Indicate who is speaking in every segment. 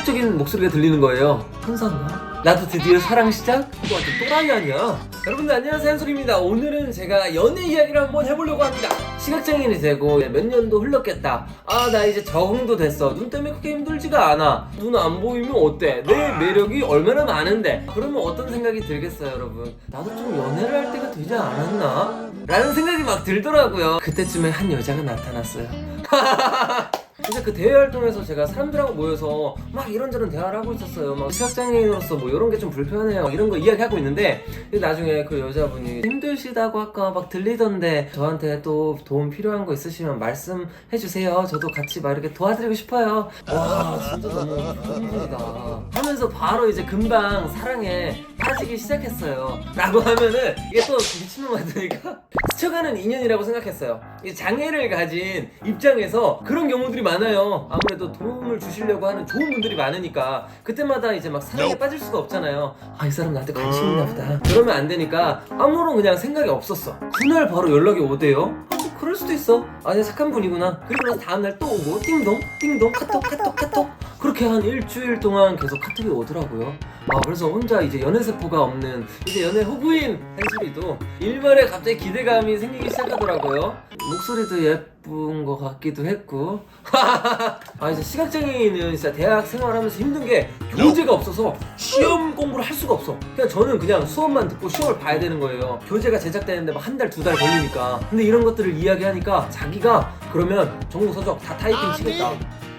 Speaker 1: 충격적인 목소리가 들리는 거예요. 천사인가? 나도 드디어 사랑 시작? 이거 완전 또라이 아니야? 여러분들 안녕하세요, 한솔입니다. 오늘은 제가 연애 이야기를 한번 해보려고 합니다. 시각장애인이 되고 몇 년도 흘렀겠다. 아, 나 이제 적응도 됐어. 눈 때문에 그렇게 힘들지가 않아. 눈 안 보이면 어때? 내 매력이 얼마나 많은데. 그러면 어떤 생각이 들겠어요, 여러분? 나도 좀 연애를 할 때가 되지 않았나? 라는 생각이 막 들더라고요. 그때쯤에 한 여자가 나타났어요. 근데 그 대외 활동에서 제가 사람들하고 모여서 막 이런저런 대화를 하고 있었어요. 막 시각장애인으로서 뭐 이런 게 좀 불편해요, 이런 거 이야기하고 있는데, 나중에 그 여자분이 힘드시다고 아까 막 들리던데 저한테 또 도움 필요한 거 있으시면 말씀해주세요. 저도 같이 막 이렇게 도와드리고 싶어요. 와, 진짜 너무 좋은 하면서 바로 이제 금방 사랑에 빠지기 시작했어요. 라고 하면은 이게 또 미친놈 같으니까 스쳐가는 인연이라고 생각했어요. 이 장애를 가진 입장에서 그런 경우들이 많아요. 아무래도 도움을 주시려고 하는 좋은 분들이 많으니까 그때마다 이제 막 사랑에 빠질 수가 없잖아요. 아, 이 사람 나한테 관심 있나 보다. 그러면 안 되니까 아무런 그냥 생각이 없었어. 그날 바로 연락이 오대요. 아, 뭐 그럴 수도 있어. 아, 내가 착한 분이구나. 그리고 나서 다음날 또 오고 띵동 띵동 카톡 그렇게 한 일주일 동안 계속 카톡이 오더라고요. 아, 그래서 혼자 이제 연애세포가 없는 이제 연애 호구인 한솔이도 일말에 갑자기 기대감이 생기기 시작하더라고요. 목소리도 예쁜 것 같기도 했고. 아, 이제 시각장애인은 진짜 대학 생활하면서 힘든 게 교재가 없어서 시험 공부를 할 수가 없어. 그냥 저는 그냥 수업만 듣고 시험을 봐야 되는 거예요. 교재가 제작되는데 막 한 달, 두 달 걸리니까. 근데 이런 것들을 이야기하니까 자기가 그러면 전공서적 다 타이핑 치겠다.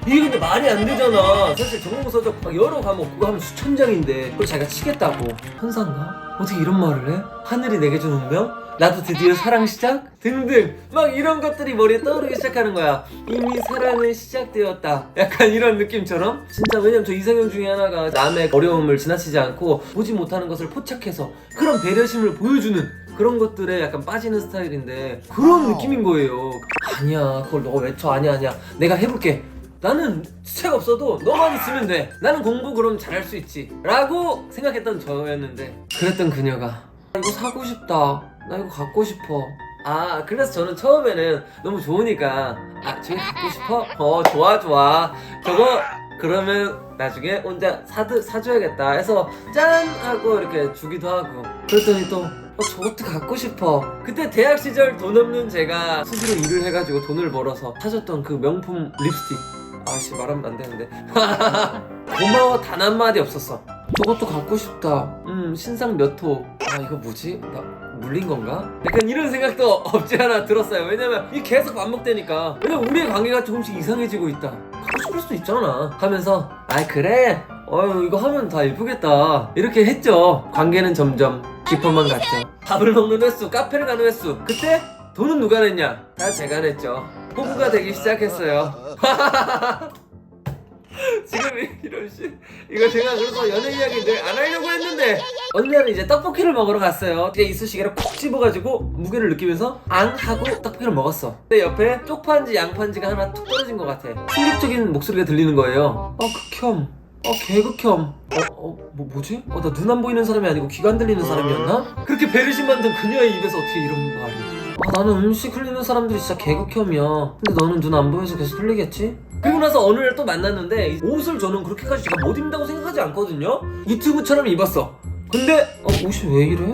Speaker 1: 이게 근데 말이 안 되잖아. 사실 전공서적 막 여러 과목 그거 하면 수천 장인데 그걸 자기가 치겠다고. 천사인가? 어떻게 이런 말을 해? 하늘이 내게 준 운명? 나도 드디어 사랑 시작? 등등 막 이런 것들이 머리에 떠오르기 시작하는 거야. 이미 사랑은 시작되었다, 약간 이런 느낌처럼. 진짜 왜냐면 저 이상형 중에 하나가 남의 어려움을 지나치지 않고 보지 못하는 것을 포착해서 그런 배려심을 보여주는 그런 것들에 약간 빠지는 스타일인데 그런 느낌인 거예요. 아니야, 그걸 너가 외쳐. 아니야 내가 해볼게. 나는 책 없어도 너만 있으면 돼. 나는 공부 그럼 잘할 수 있지 라고 생각했던 저였는데, 그랬던 그녀가 이거 사고 싶다, 나 이거 갖고 싶어. 아, 그래서 저는 처음에는 너무 좋으니까 아, 저기 갖고 싶어? 좋아 저거 그러면 나중에 혼자 사줘야겠다 해서 짠! 하고 이렇게 주기도 하고. 그랬더니 또 저것도 갖고 싶어. 그때 대학 시절 돈 없는 제가 스스로 일을 해가지고 돈을 벌어서 사줬던 그 명품 립스틱. 아씨, 말하면 안 되는데. 고마워 단 한마디 없었어. 저것도 갖고 싶다. 신상 몇 호. 아, 이거 뭐지? 나 물린 건가? 약간 이런 생각도 없지 않아 들었어요. 왜냐면 이게 계속 반복되니까. 왜냐면 우리의 관계가 조금씩 이상해지고 있다. 갖고 싶을 수도 있잖아 하면서, 아 그래? 이거 하면 다 예쁘겠다, 이렇게 했죠. 관계는 점점 깊어만 갔죠. 밥을 먹는 횟수, 카페를 가는 횟수. 그때 돈은 누가 냈냐? 다 제가 냈죠. 호구가 되기 시작했어요. 지금 이런 이거 제가 그래서 연애 이야기 늘 안 하려고 했는데, 어느 날은 이제 떡볶이를 먹으러 갔어요. 이제 이쑤시개를 콕 집어가지고 무게를 느끼면서 앙 하고 떡볶이를 먹었어. 근데 옆에 쪽파인지 양파인지가 하나 툭 떨어진 것 같아. 충격적인 목소리가 들리는 거예요. 극혐. 개극혐. 뭐지? 나 눈 안 보이는 사람이 아니고 귀가 안 들리는 사람이었나? 그렇게 배려심 만든 그녀의 입에서 어떻게 이런 말이. 나는 음식 흘리는 사람들이 진짜 개극혐이야. 근데 너는 눈 안 보여서 계속 흘리겠지? 그리고 나서 어느 날 또 만났는데, 옷을 저는 그렇게까지 제가 못 입는다고 생각하지 않거든요? 유튜브처럼 입었어. 근데 옷이 왜 이래?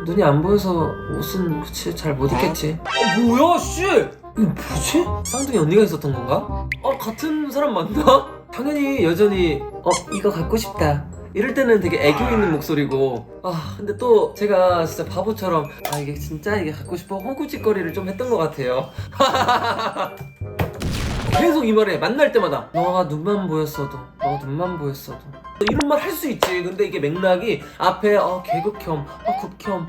Speaker 1: 눈이 안 보여서 옷은 그치 잘 못 입겠지. 뭐야 씨! 이거 뭐지? 쌍둥이 언니가 있었던 건가? 같은 사람 맞나? 당연히 여전히 이거 갖고 싶다 이럴 때는 되게 애교 있는 목소리고. 근데 또 제가 진짜 바보처럼 이게 진짜 이게 갖고 싶어 호구짓거리를 좀 했던 것 같아요. 계속 이 말에 만날 때마다 너가 눈만 보였어도 이런 말 할 수 있지. 근데 이게 맥락이 앞에 개극혐, 극혐,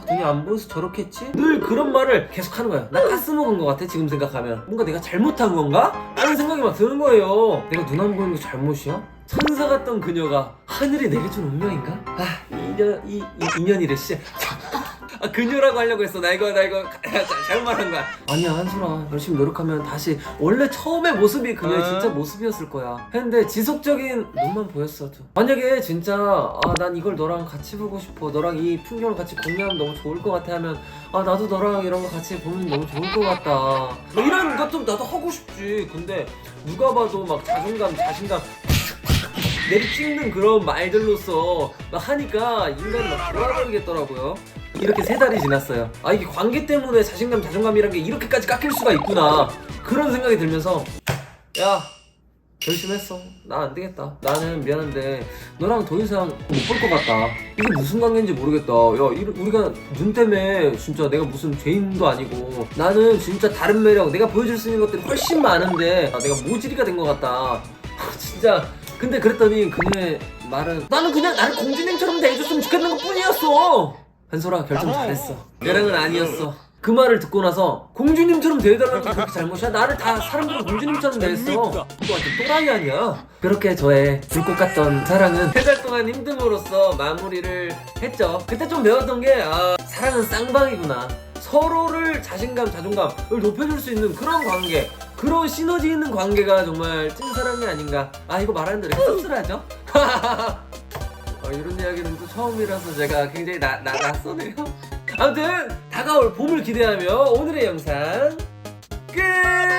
Speaker 1: 눈이 안 보여서 저렇겠지? 늘 그런 말을 계속 하는 거야. 나 가스 먹은 것 같아 지금 생각하면. 뭔가 내가 잘못한 건가? 라는 생각이 막 드는 거예요. 내가 눈 안 보이는 게 잘못이야? 천사 같던 그녀가 하늘이 내게 준 운명인가? 이 인연이래 씨. 그녀라고 하려고 했어. 나 이거 잘못 말한 거야. 아니야 한솔아, 열심히 노력하면 다시 원래 처음의 모습이 그녀의 진짜 모습이었을 거야 했는데, 지속적인 눈만 보였어도. 만약에 진짜 난 이걸 너랑 같이 보고 싶어, 너랑 이 풍경을 같이 공유하면 너무 좋을 것 같아 하면, 나도 너랑 이런 거 같이 보면 너무 좋을 것 같다, 뭐 이런 것 좀 나도 하고 싶지. 근데 누가 봐도 막 자신감 내리 찍는 그런 말들로서 막 하니까 인간이 막 돌아버리겠더라고요. 이렇게 3달이 지났어요. 아, 이게 관계 때문에 자신감, 자존감이란 게 이렇게까지 깎일 수가 있구나, 그런 생각이 들면서 야, 결심했어. 나 안 되겠다. 나는 미안한데 너랑 더 이상 못 볼 것 같다. 이게 무슨 관계인지 모르겠다. 야, 우리가 눈 때문에 진짜 내가 무슨 죄인도 아니고, 나는 진짜 다른 매력, 내가 보여줄 수 있는 것들이 훨씬 많은데 내가 모질이가 된 것 같다. 진짜. 근데 그랬더니 그녀의 말은 나는 그냥 나를 공주님처럼 대해줬으면 좋겠는 것 뿐이었어. 한솔아, 결정 잘했어. 내랑은 아니었어. 그 말을 듣고 나서 공주님처럼 대해달라는 게 그렇게 잘못이야? 나를 다 사람들은 공주님처럼 대했어. 이거 완전 또라이 아니야? 그렇게 저의 불꽃 같던 사랑은 3달 동안 힘듦으로써 마무리를 했죠. 그때 좀 배웠던 게, 사랑은 쌍방이구나. 서로를 자신감, 자존감을 높여줄 수 있는 그런 관계, 그런 시너지 있는 관계가 정말 찐사랑이 아닌가. 이거 말하는데 왜 이렇게 씁쓸하죠? 이런 이야기는 또 처음이라서 제가 굉장히 낯서네요. 아무튼 다가올 봄을 기대하며 오늘의 영상 끝!